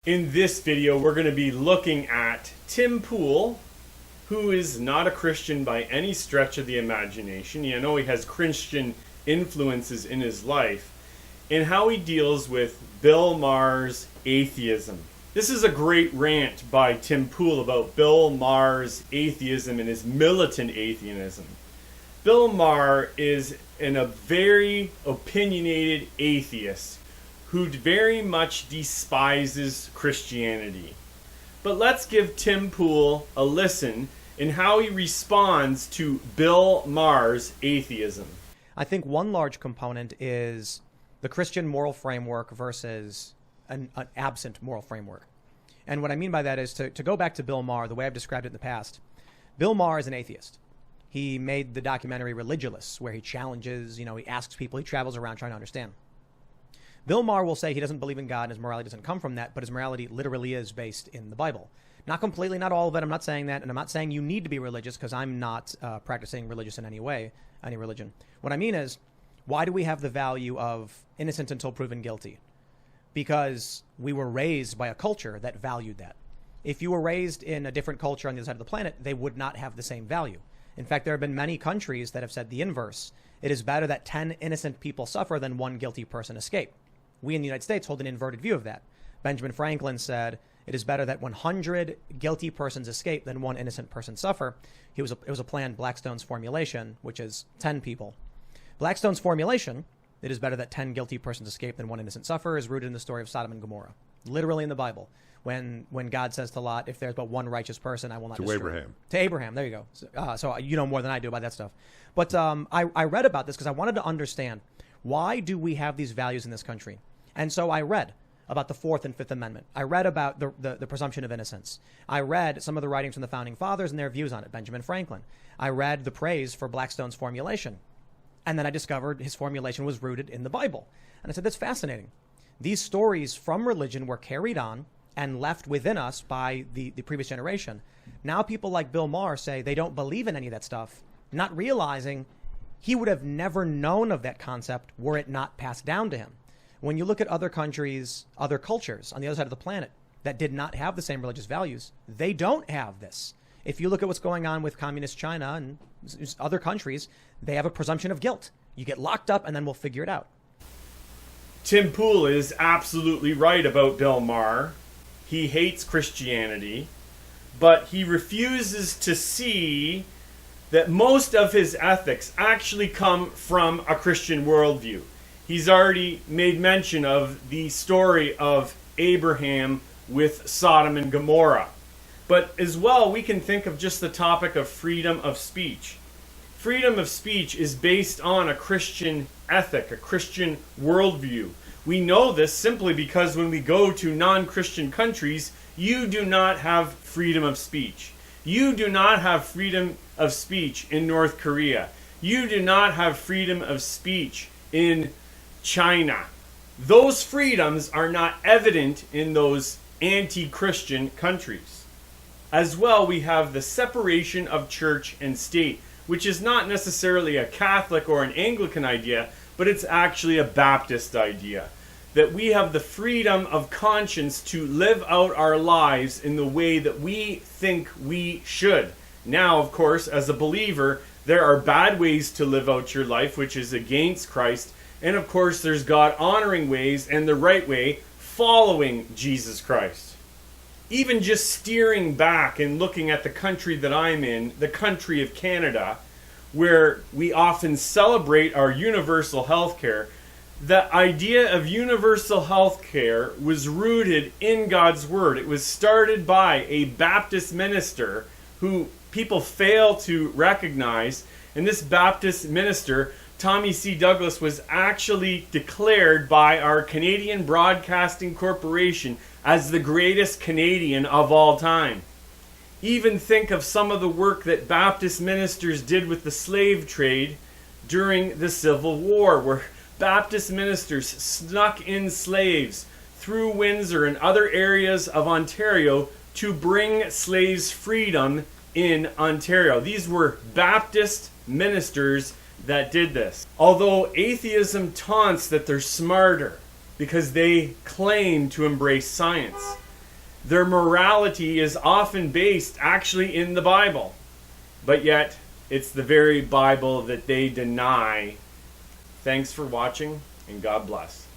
In this video, we're going to be looking at Tim Pool, who is not a Christian by any stretch of the imagination. You know, he has Christian influences in his life, and how he deals with Bill Maher's atheism. This is a great rant by Tim Pool about Bill Maher's atheism and his militant atheism. Bill Maher is a very opinionated atheist who very much despises Christianity. But let's give Tim Pool a listen in how he responds to Bill Maher's atheism. I think one large component is the Christian moral framework versus an absent moral framework. And what I mean by that is to go back to Bill Maher, the way I've described it in the past. Bill Maher is an atheist. He made the documentary Religulous, where he challenges, he asks people, he travels around trying to understand. Bill Maher will say he doesn't believe in God and his morality doesn't come from that, but his morality literally is based in the Bible. Not completely, not all of it. I'm not saying that, and I'm not saying you need to be religious because I'm not practicing religious in any way, any religion. What I mean is, why do we have the value of innocent until proven guilty? Because we were raised by a culture that valued that. If you were raised in a different culture on the other side of the planet, they would not have the same value. In fact, there have been many countries that have said the inverse. It is better that 10 innocent people suffer than one guilty person escape. We in the United States hold an inverted view of that. Benjamin Franklin said, it is better that 100 guilty persons escape than one innocent person suffer. It was a plan, Blackstone's formulation, which is 10 people. Blackstone's formulation, it is better that 10 guilty persons escape than one innocent suffer, is rooted in the story of Sodom and Gomorrah. Literally in the Bible. When God says to Lot, if there's but one righteous person, I will not destroy. To Abraham. To Abraham, there you go. So you know more than I do about that stuff. But I read about this because I wanted to understand, why do we have these values in this country? And so I read about the Fourth and Fifth Amendment. I read about the presumption of innocence. I read some of the writings from the Founding Fathers and their views on it, Benjamin Franklin. I read the praise for Blackstone's formulation. And then I discovered his formulation was rooted in the Bible. And I said, that's fascinating. These stories from religion were carried on and left within us by the previous generation. Now people like Bill Maher say they don't believe in any of that stuff, not realizing he would have never known of that concept were it not passed down to him. When you look at other countries, other cultures on the other side of the planet that did not have the same religious values, they don't have this. If you look at what's going on with communist China and other countries, they have a presumption of guilt. You get locked up and then we'll figure it out. Tim Pool is absolutely right about Bill Maher. He hates Christianity, but he refuses to see that most of his ethics actually come from a Christian worldview. He's already made mention of the story of Abraham with Sodom and Gomorrah. But as well, we can think of just the topic of freedom of speech. Freedom of speech is based on a Christian ethic, a Christian worldview. We know this simply because when we go to non-Christian countries, you do not have freedom of speech. You do not have freedom of speech in North Korea. You do not have freedom of speech in China. Those freedoms are not evident in those anti-Christian countries. As well, we have the separation of church and state, which is not necessarily a Catholic or an Anglican idea, but it's actually a Baptist idea. That we have the freedom of conscience to live out our lives in the way that we think we should. Now, of course, as a believer, there are bad ways to live out your life, which is against Christ. And of course, there's God-honoring ways and the right way, following Jesus Christ. Even just steering back and looking at the country that I'm in, the country of Canada, where we often celebrate our universal health care, the idea of universal health care was rooted in God's Word. It was started by a Baptist minister who people fail to recognize. And this Baptist minister, Tommy C. Douglas, was actually declared by our Canadian Broadcasting Corporation as the greatest Canadian of all time. Even think of some of the work that Baptist ministers did with the slave trade during the Civil War, where Baptist ministers snuck in slaves through Windsor and other areas of Ontario to bring slaves freedom in Ontario. These were Baptist ministers that did this. Although atheism taunts that they're smarter because they claim to embrace science. Their morality is often based actually in the Bible, but yet it's the very Bible that they deny. Thanks for watching, and God bless.